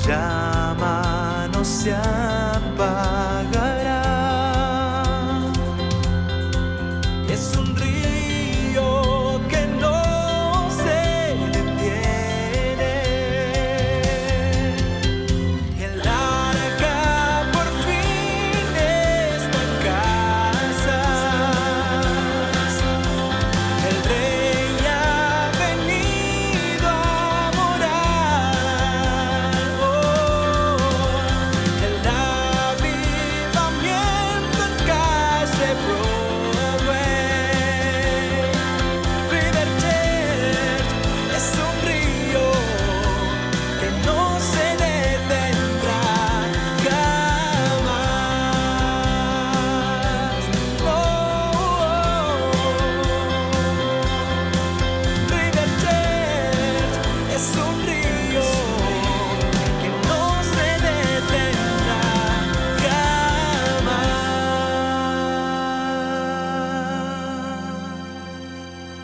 llama no se apagará. Es un río que no se detiene. El arca por fin está en casa. El rey ha venido a morar. El avivamiento en calle Broadway. River Church es un río que no se detendrá jamás. River Church es un río que no se detendrá jamás.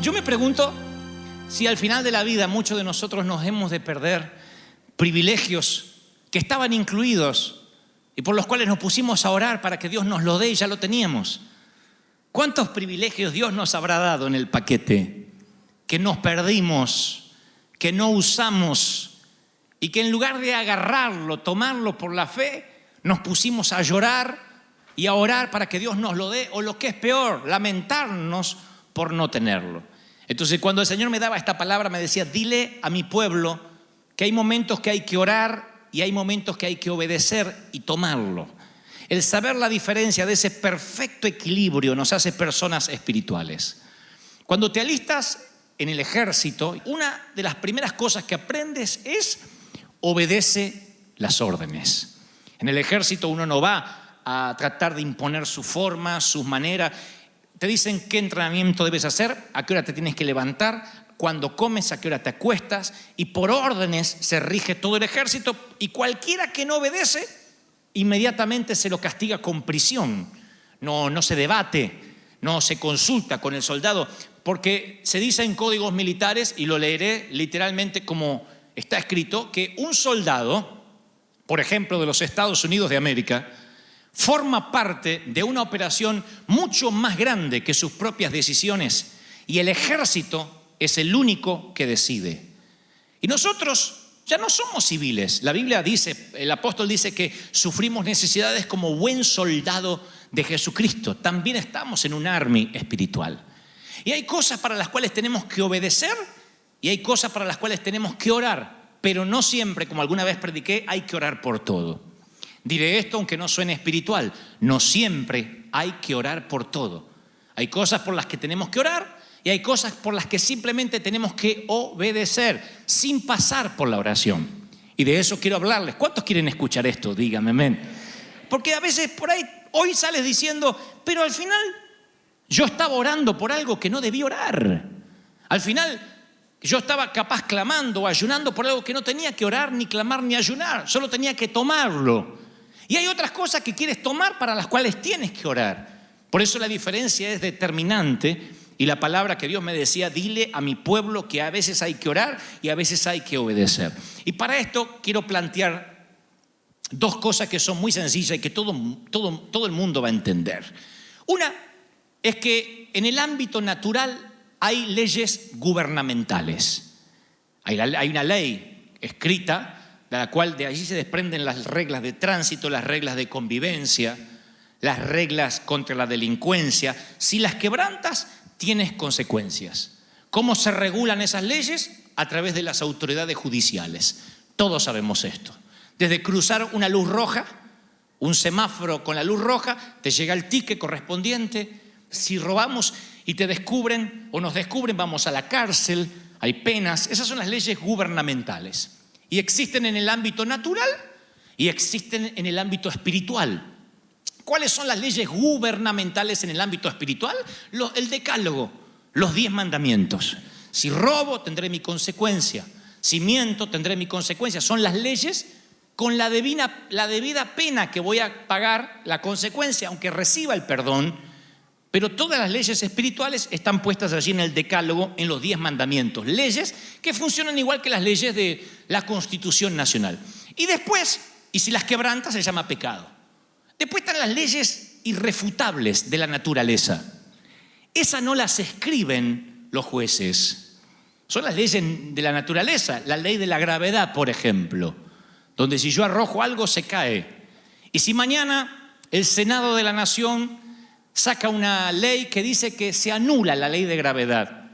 Yo me pregunto si al final de la vida muchos de nosotros nos hemos de perder privilegios que estaban incluidos y por los cuales nos pusimos a orar para que Dios nos lo dé y ya lo teníamos. ¿Cuántos privilegios Dios nos habrá dado en el paquete que nos perdimos, que no usamos y que en lugar de agarrarlo, tomarlo por la fe, nos pusimos a llorar y a orar para que Dios nos lo dé, o lo que es peor, lamentarnos por no tenerlo? Entonces, cuando el Señor me daba esta palabra, me decía: dile a mi pueblo que hay momentos que hay que orar y hay momentos que hay que obedecer y tomarlo. El saber la diferencia de ese perfecto equilibrio nos hace personas espirituales. Cuando te alistas en el ejército, una de las primeras cosas que aprendes es: obedece las órdenes. En el ejército uno no va a tratar de imponer su forma, sus maneras. Te dicen qué entrenamiento debes hacer, a qué hora te tienes que levantar, cuando comes, a qué hora te acuestas, y por órdenes se rige todo el ejército, y cualquiera que no obedece, inmediatamente se lo castiga con prisión. No se debate, no se consulta con el soldado, porque se dice en códigos militares, y lo leeré literalmente como está escrito, que un soldado, por ejemplo, de los Estados Unidos de América, forma parte de una operación mucho más grande que sus propias decisiones, y el ejército es el único que decide. Y nosotros ya no somos civiles. La Biblia dice, el apóstol dice que sufrimos necesidades como buen soldado de Jesucristo. También estamos en un army espiritual. Y hay cosas para las cuales tenemos que obedecer y hay cosas para las cuales tenemos que orar. Pero no siempre, como alguna vez prediqué, hay que orar por todo. Diré esto aunque no suene espiritual: no siempre hay que orar por todo. Hay cosas por las que tenemos que orar y hay cosas por las que simplemente tenemos que obedecer sin pasar por la oración. Y de eso quiero hablarles. ¿Cuántos quieren escuchar esto? Díganme amén. Porque a veces por ahí, hoy sales diciendo: pero al final yo estaba orando por algo que no debí orar. Al final yo estaba capaz clamando o ayunando por algo que no tenía que orar, ni clamar, ni ayunar. Solo tenía que tomarlo. Y hay otras cosas que quieres tomar para las cuales tienes que orar. Por eso la diferencia es determinante. Y la palabra que Dios me decía: dile a mi pueblo que a veces hay que orar y a veces hay que obedecer. Y para esto quiero plantear dos cosas que son muy sencillas y que todo el mundo va a entender. Una es que en el ámbito natural hay leyes gubernamentales. Hay una ley escrita de la cual de allí se desprenden las reglas de tránsito, las reglas de convivencia, las reglas contra la delincuencia. Si las quebrantas, tienes consecuencias. ¿Cómo se regulan esas leyes? A través de las autoridades judiciales. Todos sabemos esto. Desde cruzar una luz roja, un semáforo con la luz roja, te llega el ticket correspondiente. Si robamos y te descubren o nos descubren, vamos a la cárcel, hay penas. Esas son las leyes gubernamentales. Y existen en el ámbito natural y existen en el ámbito espiritual. ¿Cuáles son las leyes gubernamentales en el ámbito espiritual? El decálogo, los 10 mandamientos. Si robo, tendré mi consecuencia. Si miento, tendré mi consecuencia. Son las leyes con la debida pena que voy a pagar, la consecuencia, aunque reciba el perdón. Pero todas las leyes espirituales están puestas allí en el decálogo, en los 10 mandamientos. Leyes que funcionan igual que las leyes de la Constitución Nacional. Y después, y si las quebrantas, se llama pecado. Después están las leyes irrefutables de la naturaleza. Esas no las escriben los jueces. Son las leyes de la naturaleza. La ley de la gravedad, por ejemplo, donde si yo arrojo algo se cae. Y si mañana el Senado de la Nación saca una ley que dice que se anula la ley de gravedad,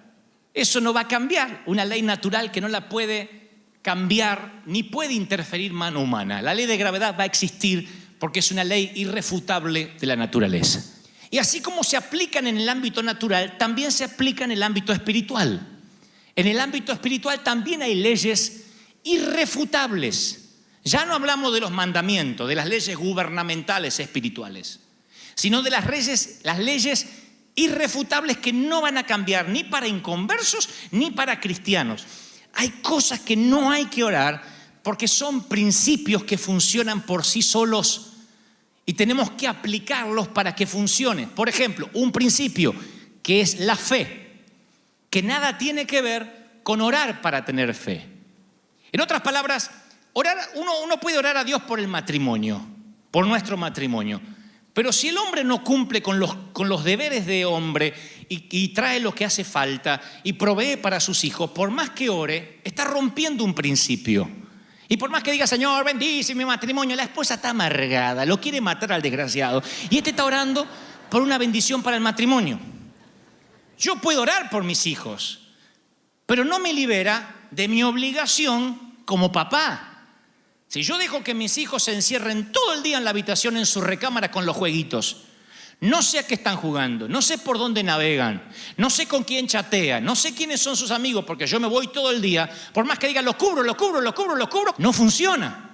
eso no va a cambiar. Una ley natural que no la puede cambiar ni puede interferir mano humana. La ley de gravedad va a existir porque es una ley irrefutable de la naturaleza. Y así como se aplican en el ámbito natural, también se aplican en el ámbito espiritual. En el ámbito espiritual también hay leyes irrefutables. Ya no hablamos de los mandamientos, de las leyes gubernamentales espirituales, sino de las leyes irrefutables que no van a cambiar ni para inconversos ni para cristianos. Hay cosas que no hay que orar porque son principios que funcionan por sí solos y tenemos que aplicarlos para que funcionen. Por ejemplo, un principio que es la fe, que nada tiene que ver con orar para tener fe. En otras palabras, uno puede orar a Dios por el matrimonio, por nuestro matrimonio. Pero si el hombre no cumple con los deberes de hombre y trae lo que hace falta y provee para sus hijos, por más que ore, está rompiendo un principio. Y por más que diga, Señor, bendice mi matrimonio, la esposa está amargada, lo quiere matar al desgraciado. Y está orando por una bendición para el matrimonio. Yo puedo orar por mis hijos, pero no me libera de mi obligación como papá. Si yo dejo que mis hijos se encierren todo el día en la habitación, en su recámara con los jueguitos, no sé a qué están jugando, no sé por dónde navegan, no sé con quién chatean, no sé quiénes son sus amigos, porque yo me voy todo el día, por más que digan lo cubro, no funciona.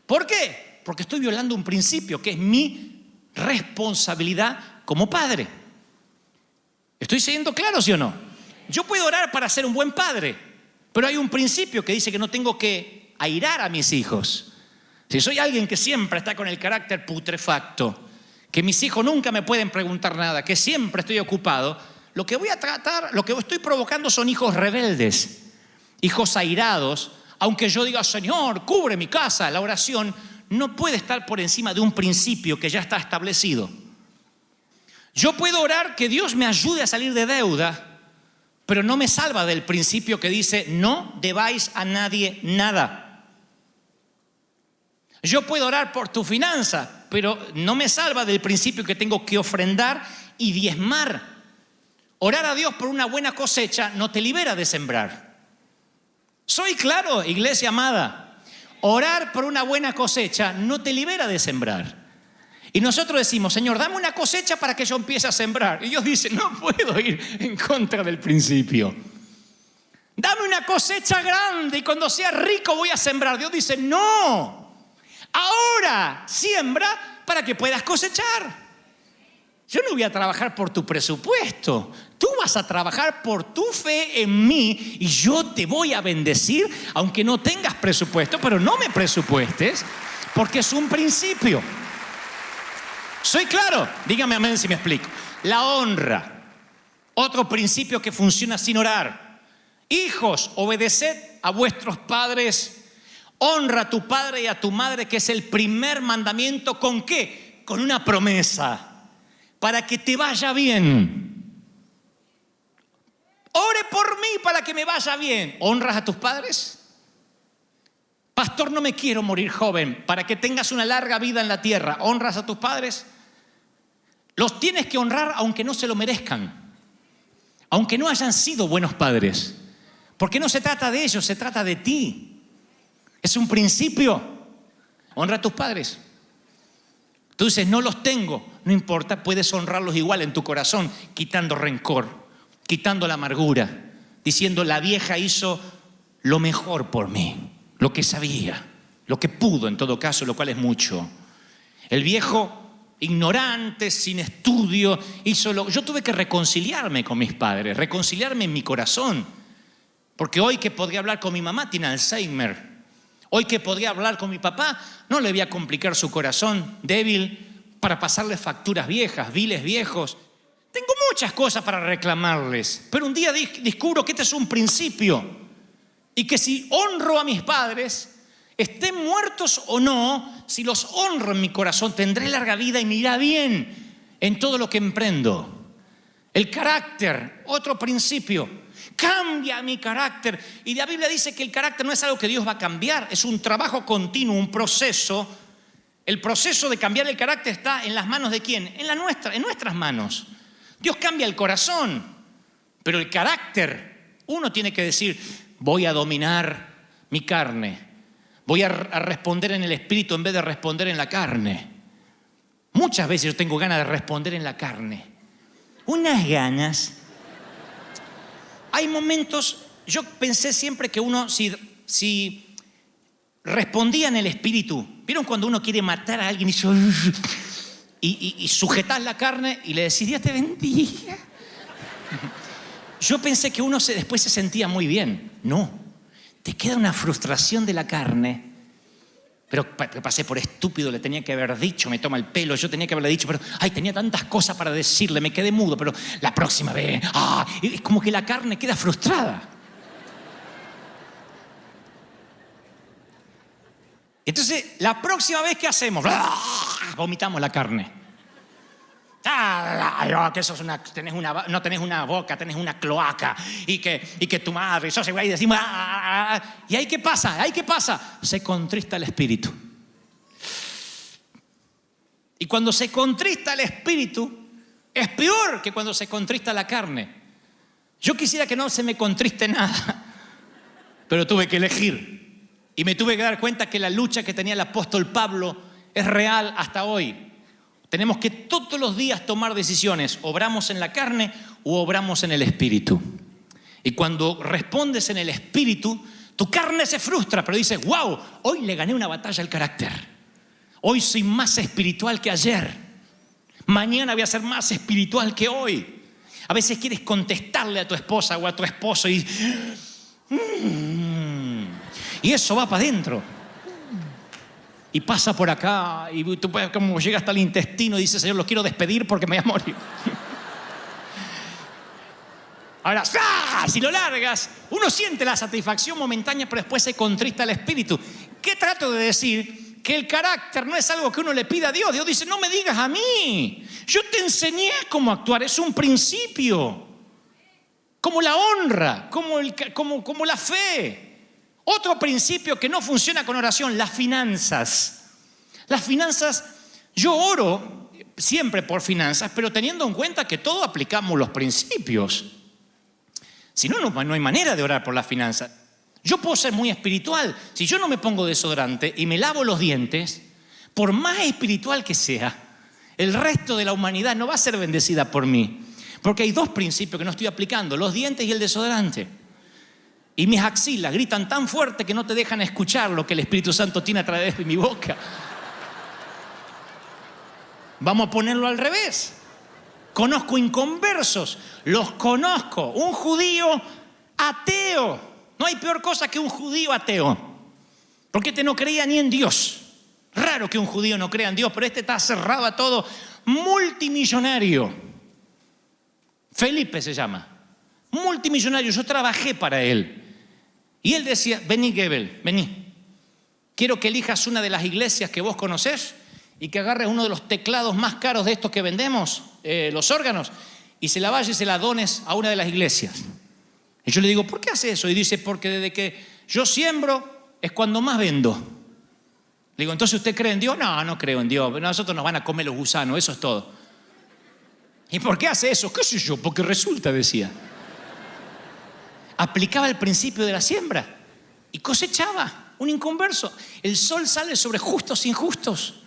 ¿Por qué? Porque estoy violando un principio que es mi responsabilidad como padre. ¿Estoy siendo claro, sí o no? Yo puedo orar para ser un buen padre, pero hay un principio que dice que no tengo que airar a mis hijos. Si soy alguien que siempre está con el carácter putrefacto, que mis hijos nunca me pueden preguntar nada, que siempre estoy ocupado, lo que estoy provocando son hijos rebeldes, hijos airados. Aunque yo diga, Señor, cubre mi casa, la oración no puede estar por encima de un principio que ya está establecido. Yo puedo orar que Dios me ayude a salir de deuda, pero no me salva del principio que dice, no debáis a nadie nada. Yo puedo orar por tu finanza, pero no me salva del principio que tengo que ofrendar y diezmar. Orar a Dios por una buena cosecha no te libera de sembrar. Soy claro, iglesia amada. Orar por una buena cosecha no te libera de sembrar. Y nosotros decimos, Señor, dame una cosecha para que yo empiece a sembrar. Y Dios dice, no puedo ir en contra del principio. Dame una cosecha grande y cuando sea rico voy a sembrar. Dios dice, no. Ahora siembra para que puedas cosechar. Yo no voy a trabajar por tu presupuesto. Tú vas a trabajar por tu fe en mí y yo te voy a bendecir aunque no tengas presupuesto, pero no me presupuestes porque es un principio. ¿Soy claro? Dígame amén si me explico. La honra, otro principio que funciona sin orar. Hijos, obedeced a vuestros padres. Honra a tu padre y a tu madre, que es el primer mandamiento. ¿Con qué? Con una promesa. Para que te vaya bien. Ore por mí para que me vaya bien. ¿Honras a tus padres? Pastor, no me quiero morir joven. Para que tengas una larga vida en la tierra. ¿Honras a tus padres? Los tienes que honrar aunque no se lo merezcan. Aunque no hayan sido buenos padres. Porque no se trata de ellos, se trata de ti. Es un principio. Honra a tus padres. Tú dices, no los tengo. No importa, puedes honrarlos igual en tu corazón, quitando rencor, quitando la amargura, diciendo, la vieja hizo lo mejor por mí, lo que sabía, lo que pudo en todo caso, lo cual es mucho. El viejo, ignorante, sin estudio, yo tuve que reconciliarme con mis padres, reconciliarme en mi corazón. Porque hoy que podría hablar con mi mamá tiene Alzheimer. Hoy que podría hablar con mi papá, no le voy a complicar su corazón débil para pasarle facturas viejas, biles viejos. Tengo muchas cosas para reclamarles, pero un día descubro que este es un principio y que si honro a mis padres Estén muertos o no, si los honro en mi corazón, tendré larga vida y me irá bien en todo lo que emprendo. El carácter, otro principio. Cambia mi carácter. Y la Biblia dice que el carácter no es algo que Dios va a cambiar, es un trabajo continuo, un proceso. El proceso de cambiar el carácter está en las manos de ¿quién? En nuestras manos. Dios cambia el corazón, pero el carácter, uno tiene que decir, voy a dominar mi carne, voy a responder en el espíritu en vez de responder en la carne. Muchas veces yo tengo ganas de responder en la carne, unas ganas. Hay momentos, yo pensé siempre que uno si respondía en el espíritu, ¿vieron cuando uno quiere matar a alguien y sujetás la carne y le decís, Dios te bendiga? Yo pensé que uno después se sentía muy bien. No, te queda una frustración de la carne. Pero pasé por estúpido, le tenía que haber dicho, me toma el pelo, yo tenía que haberle dicho, pero tenía tantas cosas para decirle, me quedé mudo, pero la próxima vez, es como que la carne queda frustrada. Entonces, la próxima vez, ¿qué hacemos? Vomitamos la carne. Que no tenés una boca, tenés una cloaca. Y que tu madre, sos igual, y decimos, ¿y ahí qué pasa? ¿Ahí qué pasa? Se contrista el espíritu. Y cuando se contrista el espíritu, es peor que cuando se contrista la carne. Yo quisiera que no se me contriste nada, pero tuve que elegir. Y me tuve que dar cuenta que la lucha que tenía el apóstol Pablo es real hasta hoy. Tenemos que todos los días tomar decisiones. Obramos en la carne o obramos en el espíritu. Y cuando respondes en el espíritu, tu carne se frustra, pero dices, wow, hoy le gané una batalla al carácter. Hoy soy más espiritual que ayer. Mañana voy a ser más espiritual que hoy. A veces quieres contestarle a tu esposa o a tu esposo y eso va para adentro. Y pasa por acá y tú puedes, como llega hasta el intestino y dice, Señor, los quiero despedir porque me voy a morir. Ahora, si lo largas, uno siente la satisfacción momentánea, pero después se contrista el espíritu. ¿Qué trato de decir? Que el carácter no es algo que uno le pida a Dios. Dios dice, no me digas a mí. Yo te enseñé cómo actuar, es un principio. Como la honra, como la fe. Otro principio que no funciona con oración, las finanzas. Las finanzas, yo oro siempre por finanzas, pero teniendo en cuenta que todos aplicamos los principios. Si no, no hay manera de orar por las finanzas. Yo puedo ser muy espiritual. Si yo no me pongo desodorante y me lavo los dientes, por más espiritual que sea, el resto de la humanidad no va a ser bendecida por mí. Porque hay dos principios que no estoy aplicando, los dientes y el desodorante. Y mis axilas gritan tan fuerte que no te dejan escuchar lo que el Espíritu Santo tiene a través de mi boca. Vamos a ponerlo al revés. Conozco inconversos, los conozco. Un judío ateo. No hay peor cosa que un judío ateo. Porque este no creía ni en Dios. Raro que un judío no crea en Dios, pero este está cerrado a todo. Multimillonario. Felipe se llama. Multimillonario. Yo trabajé para él. Y él decía, vení Gebel, vení. Quiero que elijas una de las iglesias que vos conocés y que agarres uno de los teclados más caros de estos que vendemos, los órganos, y se la vayas y se la dones a una de las iglesias. Y yo le digo, ¿por qué hace eso? Y dice, porque desde que yo siembro es cuando más vendo. Le digo, ¿entonces usted cree en Dios? No, no creo en Dios. Nosotros nos van a comer los gusanos, eso es todo. ¿Y por qué hace eso? ¿Qué sé yo? Porque resulta, decía. Aplicaba el principio de la siembra y cosechaba, un inconverso. El sol sale sobre justos e injustos.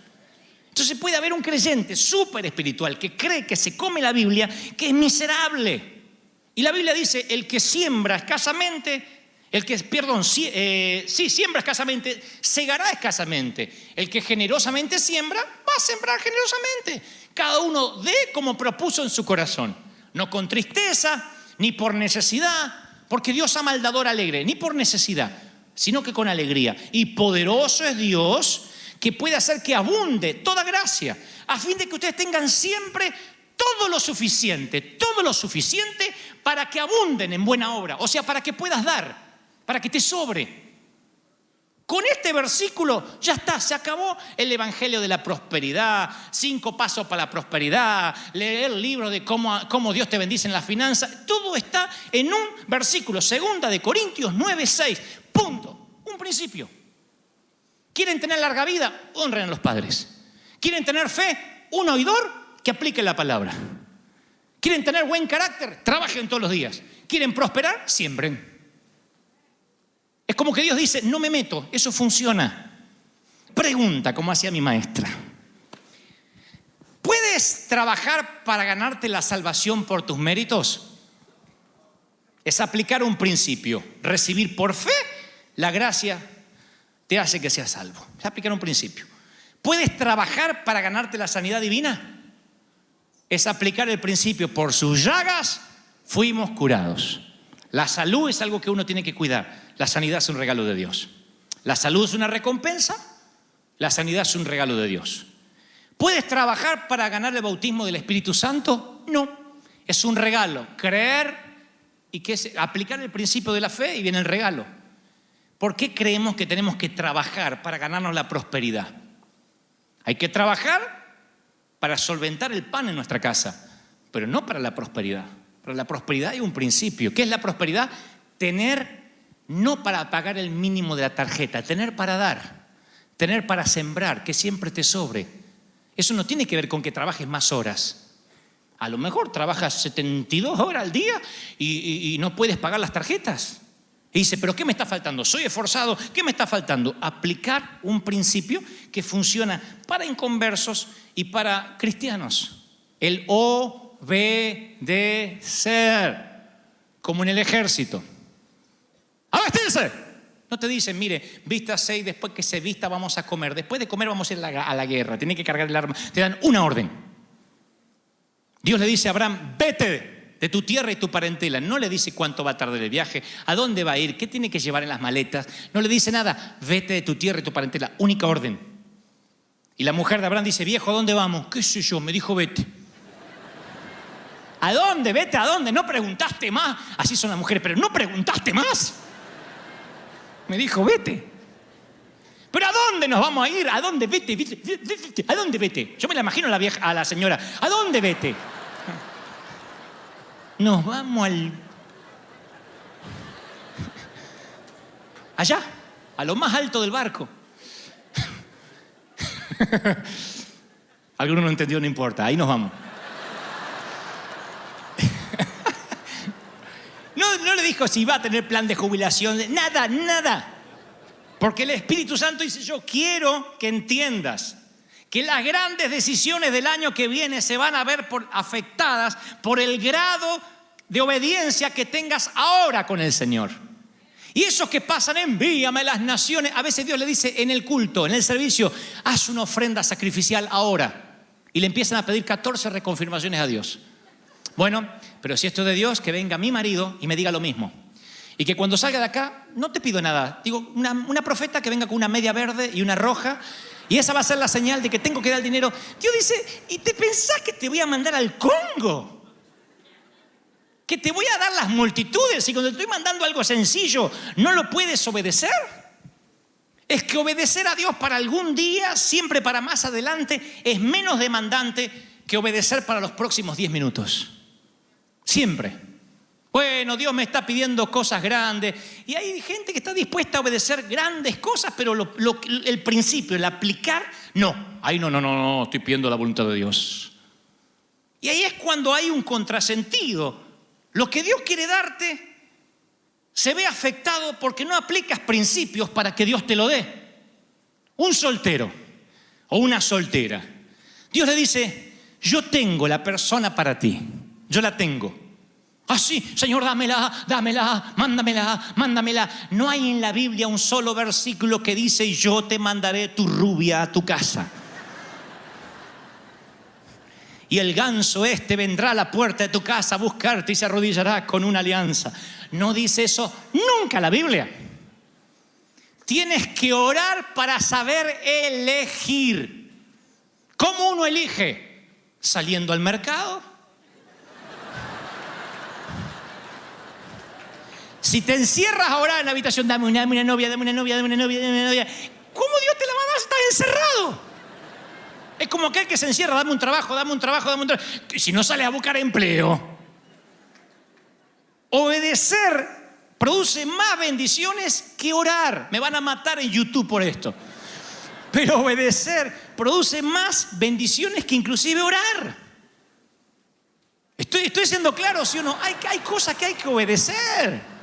Entonces puede haber un creyente súper espiritual que cree que se come la Biblia, que es miserable. Y la Biblia dice, el que siembra escasamente, siembra escasamente, segará escasamente. El que generosamente siembra, va a sembrar generosamente. Cada uno dé como propuso en su corazón. No con tristeza, ni por necesidad, porque Dios ama al dador alegre, ni por necesidad, sino que con alegría. Y poderoso es Dios que puede hacer que abunde toda gracia, a fin de que ustedes tengan siempre todo lo suficiente para que abunden en buena obra. O sea, para que puedas dar, para que te sobre. Con este versículo ya está, se acabó el evangelio de la prosperidad, 5 pasos para la prosperidad, leer el libro de cómo Dios te bendice en la finanza. Todo está en un versículo, 2 de Corintios 9:6. Punto. Un principio. ¿Quieren tener larga vida? Honren a los padres. ¿Quieren tener fe? Un oidor que aplique la palabra. ¿Quieren tener buen carácter? Trabajen todos los días. ¿Quieren prosperar? Siembren. Es como que Dios dice, no me meto, eso funciona. Pregunta, como hacía mi maestra. ¿Puedes trabajar para ganarte la salvación por tus méritos? Es aplicar un principio. Recibir por fe la gracia te hace que seas salvo. Es aplicar un principio. ¿Puedes trabajar para ganarte la sanidad divina? Es aplicar el principio. Por sus llagas fuimos curados. La salud es algo que uno tiene que cuidar. La sanidad es un regalo de Dios. La salud es una recompensa. La sanidad es un regalo de Dios. ¿Puedes trabajar para ganar el bautismo del Espíritu Santo? No. Es un regalo. Creer y aplicar el principio de la fe y viene el regalo. ¿Por qué creemos que tenemos que trabajar para ganarnos la prosperidad? Hay que trabajar para solventar el pan en nuestra casa, pero no para la prosperidad. Para la prosperidad hay un principio. ¿Qué es la prosperidad? Tener no para pagar el mínimo de la tarjeta, tener para dar, tener para sembrar, que siempre te sobre. Eso no tiene que ver con que trabajes más horas. A lo mejor trabajas 72 horas al día y no puedes pagar las tarjetas. Y dice, ¿pero qué me está faltando? Soy esforzado, ¿qué me está faltando? Aplicar un principio que funciona para inconversos y para cristianos. El obedecer, como en el ejército. ¡A vestirse! No te dicen, mire, vístase y después que se vista vamos a comer. Después de comer vamos a ir a la guerra. Tiene que cargar el arma. Te dan una orden. Dios le dice a Abraham, vete de tu tierra y tu parentela. No le dice cuánto va a tardar el viaje, a dónde va a ir, qué tiene que llevar en las maletas. No le dice nada. Vete de tu tierra y tu parentela. Única orden. Y la mujer de Abraham dice, viejo, ¿a dónde vamos? ¿Qué sé yo? Me dijo, vete. ¿A dónde? Vete, ¿a dónde? No preguntaste más. Así son las mujeres, pero no preguntaste más. Me dijo, vete. ¿Pero a dónde nos vamos a ir? ¿A dónde? Vete, vete, vete. ¿A dónde vete? Yo me la imagino a la señora. ¿A dónde vete? Nos vamos allá, a lo más alto del barco. Alguno no entendió, no importa, ahí nos vamos. No le dijo si va a tener plan de jubilación, nada. Porque el Espíritu Santo dice, yo quiero que entiendas que las grandes decisiones del año que viene se van a ver afectadas por el grado de obediencia que tengas ahora con el Señor. Y esos que pasan, envíame a las naciones. A veces Dios le dice en el culto, en el servicio, haz una ofrenda sacrificial ahora. Y le empiezan a pedir 14 reconfirmaciones a Dios. Bueno, pero si esto es de Dios, que venga mi marido y me diga lo mismo. Y que cuando salga de acá, no te pido nada. Digo, una profeta que venga con una media verde y una roja. Y esa va a ser la señal de que tengo que dar el dinero. Dios dice, ¿y te pensás que te voy a mandar al Congo? ¿Que te voy a dar las multitudes? Y cuando te estoy mandando algo sencillo, ¿no lo puedes obedecer? Es que obedecer a Dios para algún día, siempre para más adelante, es menos demandante que obedecer para los próximos 10 minutos. Siempre. Bueno, Dios me está pidiendo cosas grandes. Y hay gente que está dispuesta a obedecer grandes cosas, pero el principio, el aplicar, no. Ahí no, estoy pidiendo la voluntad de Dios. Y ahí es cuando hay un contrasentido. Lo que Dios quiere darte se ve afectado porque no aplicas principios para que Dios te lo dé. Un soltero o una soltera. Dios le dice, yo tengo la persona para ti. Yo la tengo. Ah, sí, Señor, dámela, mándamela. No hay en la Biblia un solo versículo que dice, yo te mandaré tu rubia a tu casa. Y el ganso vendrá a la puerta de tu casa a buscarte y se arrodillará con una alianza. No dice eso nunca la Biblia. Tienes que orar para saber elegir. ¿Cómo uno elige? Saliendo al mercado. Si te encierras ahora en la habitación, dame una novia, dame una novia, dame una novia, dame una novia. ¿Cómo Dios te la va a dar? Estás encerrado. Es como aquel que se encierra, dame un trabajo, dame un trabajo, dame un trabajo. Si no sales a buscar empleo. Obedecer produce más bendiciones que orar. Me van a matar en YouTube por esto. Pero obedecer produce más bendiciones que inclusive orar. Estoy siendo claro, ¿sí o no? Hay cosas que hay que obedecer.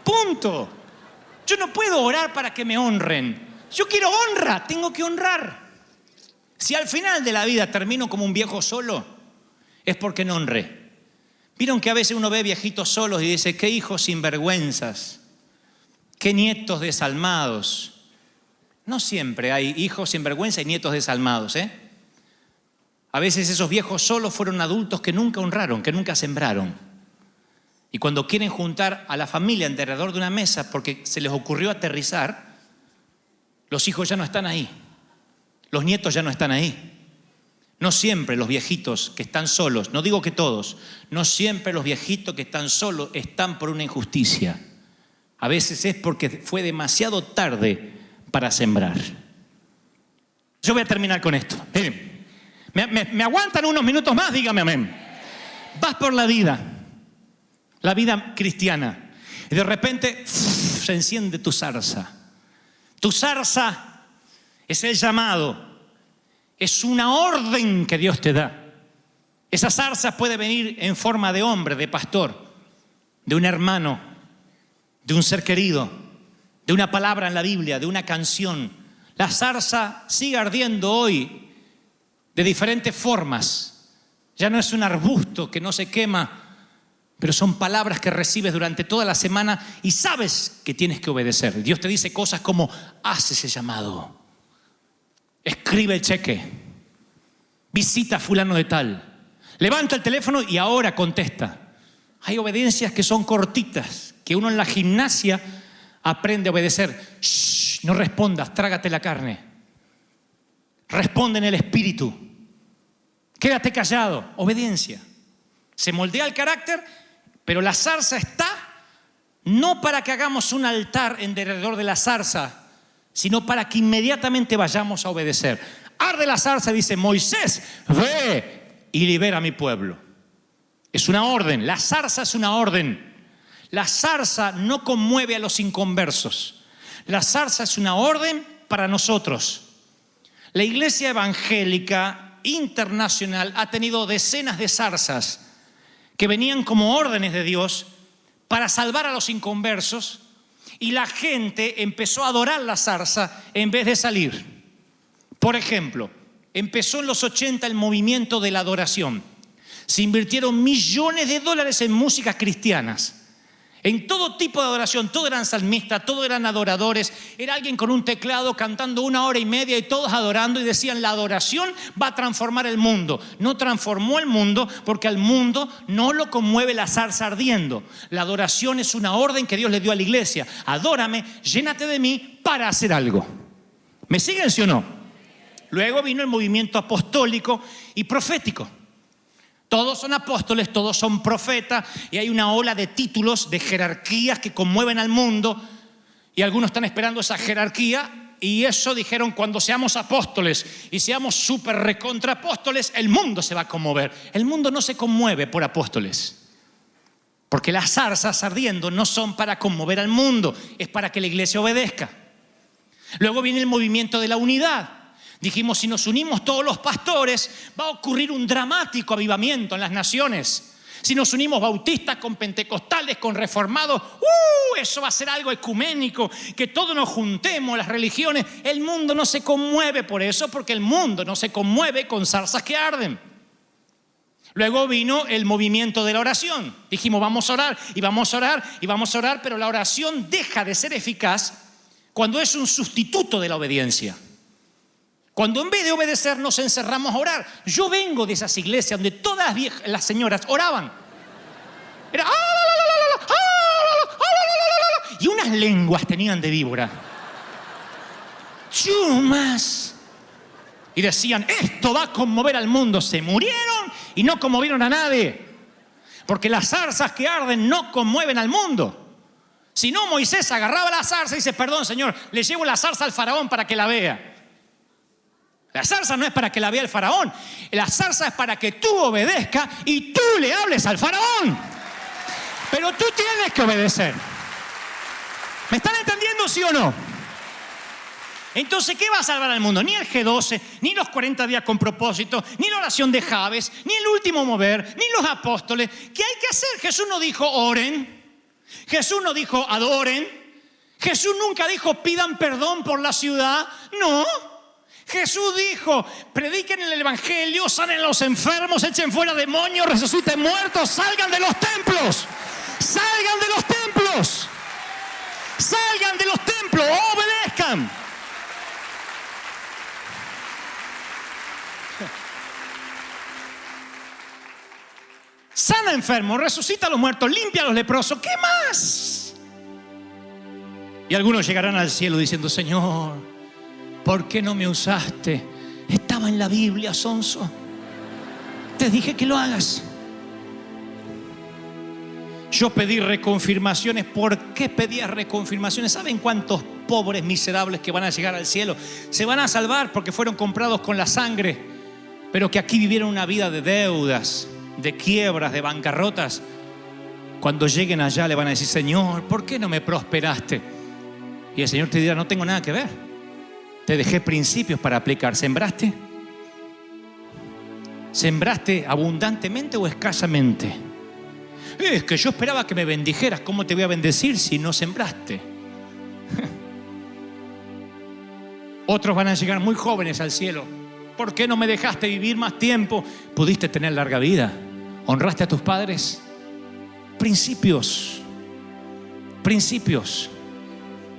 Punto. Yo no puedo orar para que me honren. Yo quiero honra, tengo que honrar. Si al final de la vida termino como un viejo solo, es porque no honré. Vieron que a veces uno ve viejitos solos y dice, qué hijos sinvergüenzas, qué nietos desalmados. No siempre hay hijos sinvergüenza y nietos desalmados, ¿eh? A veces esos viejos solos fueron adultos que nunca honraron, que nunca sembraron. Y cuando quieren juntar a la familia alrededor de una mesa porque se les ocurrió aterrizar, los hijos ya no están ahí. Los nietos ya no están ahí. No siempre los viejitos que están solos, no digo que todos, no siempre los viejitos que están solos están por una injusticia. A veces es porque fue demasiado tarde para sembrar. Yo voy a terminar con esto. Miren. ¿Me aguantan unos minutos más? Dígame amén. Vas por la vida cristiana, y de repente se enciende tu zarza. Tu zarza es el llamado, es una orden que Dios te da. Esa zarza puede venir en forma de hombre, de pastor, de un hermano, de un ser querido, de una palabra en la Biblia, de una canción. La zarza sigue ardiendo hoy de diferentes formas. Ya no es un arbusto que no se quema, pero son palabras que recibes durante toda la semana y sabes que tienes que obedecer. Dios te dice cosas como, haz ese llamado, escribe el cheque, visita a fulano de tal, levanta el teléfono y ahora contesta. Hay obediencias que son cortitas, que uno en la gimnasia aprende a obedecer. Shh, no respondas, trágate la carne. Responde en el espíritu. Quédate callado. Obediencia. Se moldea el carácter, pero la zarza está no para que hagamos un altar en derredor de la zarza, sino para que inmediatamente vayamos a obedecer. Arde la zarza, dice Moisés, ve y libera a mi pueblo. Es una orden. La zarza es una orden. La zarza no conmueve a los inconversos. La zarza es una orden para nosotros. La iglesia evangélica internacional ha tenido decenas de zarzas que venían como órdenes de Dios para salvar a los inconversos, y la gente empezó a adorar la zarza en vez de salir. Por ejemplo, empezó en los 80 el movimiento de la adoración. Se invirtieron millones de dólares en músicas cristianas. En todo tipo de adoración, todos eran salmistas, todos eran adoradores. Era alguien con un teclado cantando 1 hora y media y todos adorando, y decían, la adoración va a transformar el mundo. No transformó el mundo porque al mundo no lo conmueve la zarza ardiendo. La adoración es una orden que Dios le dio a la iglesia. Adórame, llénate de mí para hacer algo. ¿Me siguen, sí o no? Luego vino el movimiento apostólico y profético. Todos son apóstoles, todos son profetas, y hay una ola de títulos, de jerarquías que conmueven al mundo, y algunos están esperando esa jerarquía, y eso dijeron, cuando seamos apóstoles y seamos súper recontra apóstoles, el mundo se va a conmover. El mundo no se conmueve por apóstoles, porque las zarzas ardiendo no son para conmover al mundo, es para que la iglesia obedezca. Luego viene el movimiento de la unidad. Dijimos, si nos unimos todos los pastores, va a ocurrir un dramático avivamiento en las naciones. Si nos unimos bautistas con pentecostales, con reformados, eso va a ser algo ecuménico, que todos nos juntemos, las religiones. El mundo no se conmueve por eso, porque el mundo no se conmueve con zarzas que arden. Luego vino el movimiento de la oración. Dijimos, vamos a orar, y vamos a orar, y vamos a orar, pero la oración deja de ser eficaz cuando es un sustituto de la obediencia. Cuando en vez de obedecer nos encerramos a orar. Yo vengo de esas iglesias donde todas las señoras oraban. Era, y unas lenguas tenían de víbora. Chumas. Y decían, esto va a conmover al mundo. Se murieron y no conmovieron a nadie. Porque las zarzas que arden no conmueven al mundo. Si no, Moisés agarraba la zarza y dice, perdón, Señor, le llevo la zarza al faraón para que la vea. La zarza no es para que la vea el faraón. La zarza es para que tú obedezcas y tú le hables al faraón. Pero tú tienes que obedecer. ¿Me están entendiendo, sí o no? Entonces, ¿qué va a salvar al mundo? Ni el G12, ni los 40 días con propósito, ni la oración de Jabes, ni el último mover, ni los apóstoles. ¿Qué hay que hacer? Jesús no dijo oren. Jesús no dijo adoren. Jesús nunca dijo pidan perdón por la ciudad. No. Jesús dijo, prediquen el evangelio, sanen a los enfermos, echen fuera demonios, resuciten muertos, salgan de los templos. Salgan de los templos. Salgan de los templos, obedezcan. Sana enfermos, resucita a los muertos, limpia a los leprosos. ¿Qué más? Y algunos llegarán al cielo diciendo, Señor, ¿por qué no me usaste? Estaba en la Biblia, sonso. Te dije que lo hagas. Yo pedí reconfirmaciones. ¿Por qué pedía reconfirmaciones? ¿Saben cuántos pobres miserables que van a llegar al cielo se van a salvar porque fueron comprados con la sangre, pero que aquí vivieron una vida de deudas, de quiebras, de bancarrotas? Cuando lleguen allá le van a decir, Señor, ¿por qué no me prosperaste? Y el Señor te dirá, no tengo nada que ver. Te dejé principios para aplicar. ¿Sembraste? ¿Sembraste abundantemente o escasamente? Es que yo esperaba que me bendijeras. ¿Cómo te voy a bendecir si no sembraste? Otros van a llegar muy jóvenes al cielo. ¿Por qué no me dejaste vivir más tiempo? Pudiste tener larga vida. ¿Honraste a tus padres? Principios. Principios.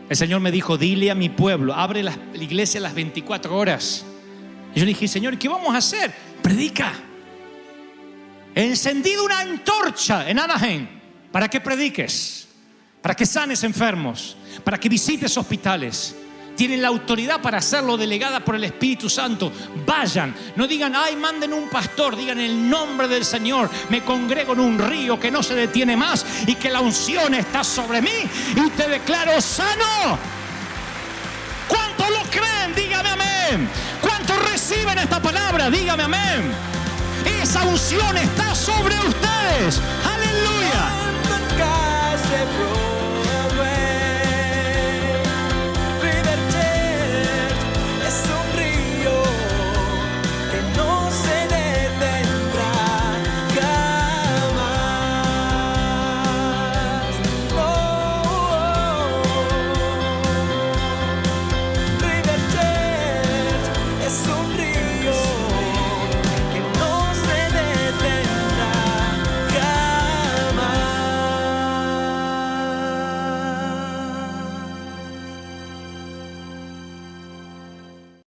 El Señor me dijo, dile a mi pueblo, abre la iglesia a las 24 horas. Y yo le dije, Señor, ¿qué vamos a hacer? Predica. He encendido una antorcha en Anaheim para que prediques, para que sanes enfermos, para que visites hospitales. Tienen la autoridad para hacerlo, delegada por el Espíritu Santo. Vayan, no digan, ay, manden un pastor. Digan, en el nombre del Señor me congrego en un río que no se detiene más y que la unción está sobre mí y te declaro sano. ¿Cuántos lo creen? Dígame amén. ¿Cuántos reciben esta palabra? Dígame amén. Esa unción está sobre ustedes.